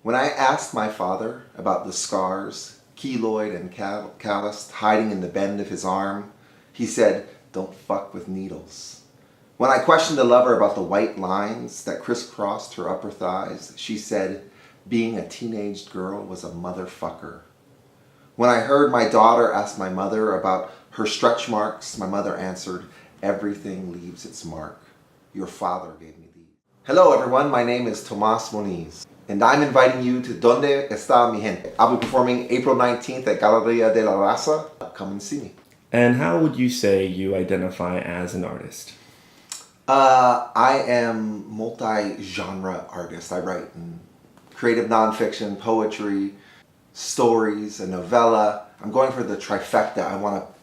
When I asked my father about the scars, keloid and calloused, hiding in the bend of his arm, he said, "Don't fuck with needles." When I questioned a lover about the white lines that crisscrossed her upper thighs, she said, being a teenaged girl was a motherfucker. When I heard my daughter ask my mother about her stretch marks, my mother answered, "Everything leaves its mark. Your father gave me these." Hello everyone, my name is Tomas Moniz, and I'm inviting you to Dónde Esta Mi Gente. I'll be performing April 19th at Galeria de la Raza. Come and see me. And how would you say you identify as an artist? I am multi-genre artist. I write in creative nonfiction, poetry, stories, a novella. I'm going for the trifecta. I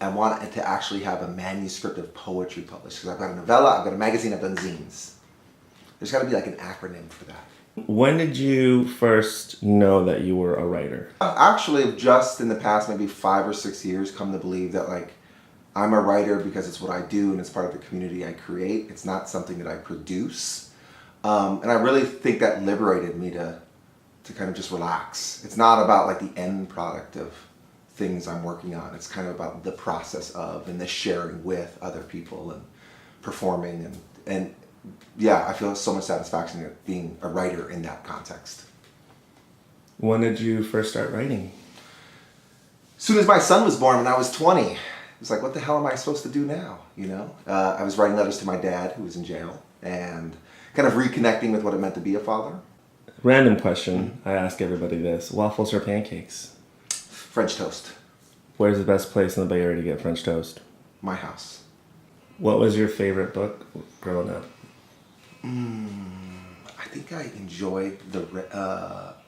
want it to actually have a manuscript of poetry published, because I've got a novella, I've got a magazine, I've done zines. There's got to be like an acronym for that. When did you first know that you were a writer? Actually, just in the past maybe 5 or 6 years, come to believe that like I'm a writer because it's what I do and it's part of the community I create. It's not something that I produce. And I really think that liberated me to kind of just relax. It's not about like the end product of things I'm working on. It's kind of about the process of and the sharing with other people and performing and yeah, I feel so much satisfaction in being a writer in that context. When did you first start writing? As soon as my son was born, when I was 20, it was like, what the hell am I supposed to do now? You know, I was writing letters to my dad, who was in jail, and kind of reconnecting with what it meant to be a father. Random question. I ask everybody this. Waffles or pancakes? French toast. Where's the best place in the Bay Area to get French toast? My house. What was your favorite book growing up? I think I enjoyed the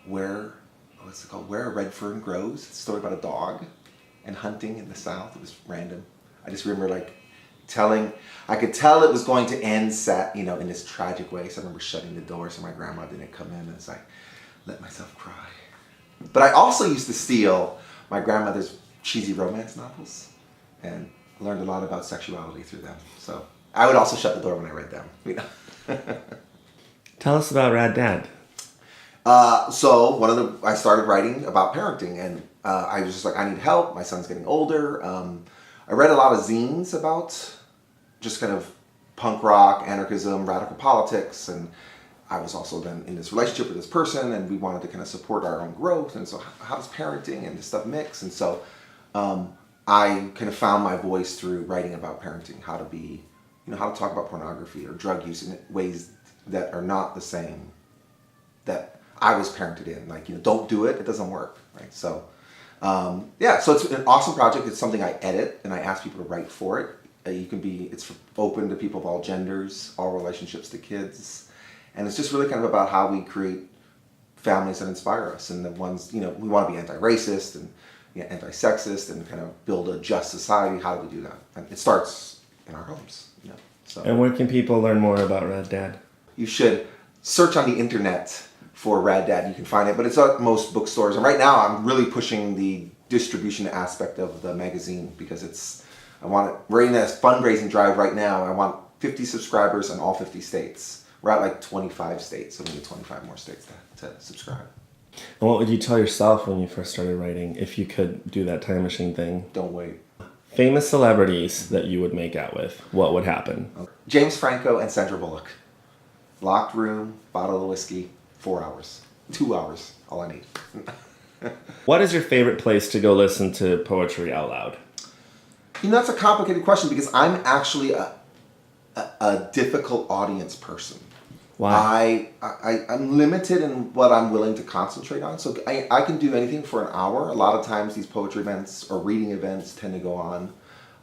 Where a Red Fern Grows. It's a story about a dog and hunting in the South. It was random. I just remember like I could tell it was going to end in this tragic way. So I remember shutting the door so my grandma didn't come in, and I let myself cry. But I also used to steal my grandmother's cheesy romance novels and learned a lot about sexuality through them. So I would also shut the door when I read them, you know. Tell us about Rad Dad. So I started writing about parenting, and I was just like, I need help. My son's getting older. I read a lot of zines about just kind of punk rock, anarchism, radical politics, and I was also then in this relationship with this person, and we wanted to kind of support our own growth. And so, how does parenting and this stuff mix? And so, I kind of found my voice through writing about parenting, how to talk about pornography or drug use in ways that are not the same that I was parented in. Like, don't do it, it doesn't work, right? So, so it's an awesome project. It's something I edit, and I ask people to write for it. It's open to people of all genders, all relationships to kids. And it's just really kind of about how we create families that inspire us, and the ones, we want to be anti-racist and anti-sexist and kind of build a just society. How do we do that? And it starts in our homes, So. And where can people learn more about Rad Dad? You should search on the internet for Rad Dad. You can find it, but it's at most bookstores. And right now I'm really pushing the distribution aspect of the magazine because we're in a fundraising drive right now. I want 50 subscribers in all 50 states. We're at like 25 states, so we need 25 more states to subscribe. And what would you tell yourself when you first started writing, if you could do that time machine thing? Don't wait. Famous celebrities that you would make out with, what would happen? James Franco and Sandra Bullock. Locked room, bottle of whiskey, 4 hours. 2 hours, all I need. What is your favorite place to go listen to poetry out loud? That's a complicated question because I'm actually a difficult audience person. Why? I'm limited in what I'm willing to concentrate on. So I can do anything for an hour. A lot of times these poetry events or reading events tend to go on,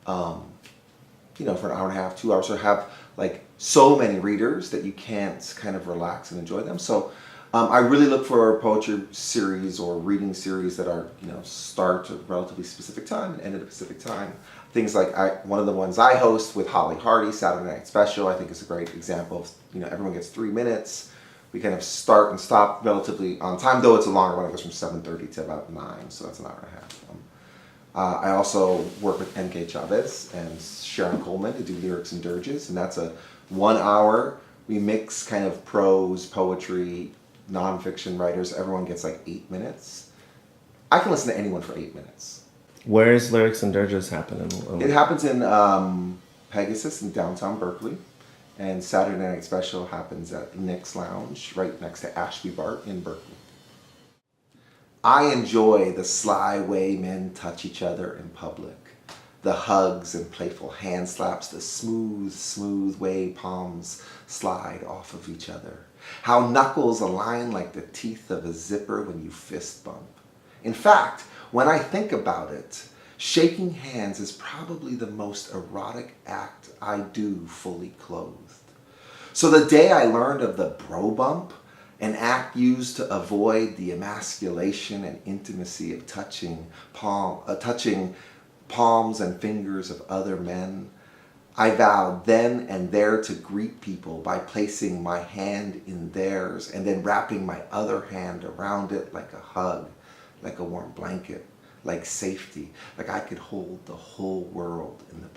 for an hour and a half, 2 hours, or have like so many readers that you can't kind of relax and enjoy them. So I really look for a poetry series or reading series that are, start at a relatively specific time and end at a specific time. Things like one of the ones I host with Holly Hardy, Saturday Night Special, I think is a great example of, everyone gets 3 minutes. We kind of start and stop relatively on time, though it's a longer one. It goes from 7:30 to about 9, so that's an hour and a half. I also work with N.K. Chavez and Sharon Coleman to do lyrics and dirges, and that's a 1 hour. We mix kind of prose, poetry, nonfiction writers, everyone gets like 8 minutes. I can listen to anyone for 8 minutes. Where is Lyrics and Dirges happen? It happens in Pegasus in downtown Berkeley. And Saturday Night Special happens at Nick's Lounge, right next to Ashby Bart in Berkeley. I enjoy the sly way men touch each other in public. The hugs and playful hand slaps, the smooth way palms slide off of each other. How knuckles align like the teeth of a zipper when you fist bump. In fact, when I think about it, shaking hands is probably the most erotic act I do fully clothed. So the day I learned of the bro bump, an act used to avoid the emasculation and intimacy of touching palms and fingers of other men, I vowed then and there to greet people by placing my hand in theirs and then wrapping my other hand around it like a hug, like a warm blanket, like safety, like I could hold the whole world in the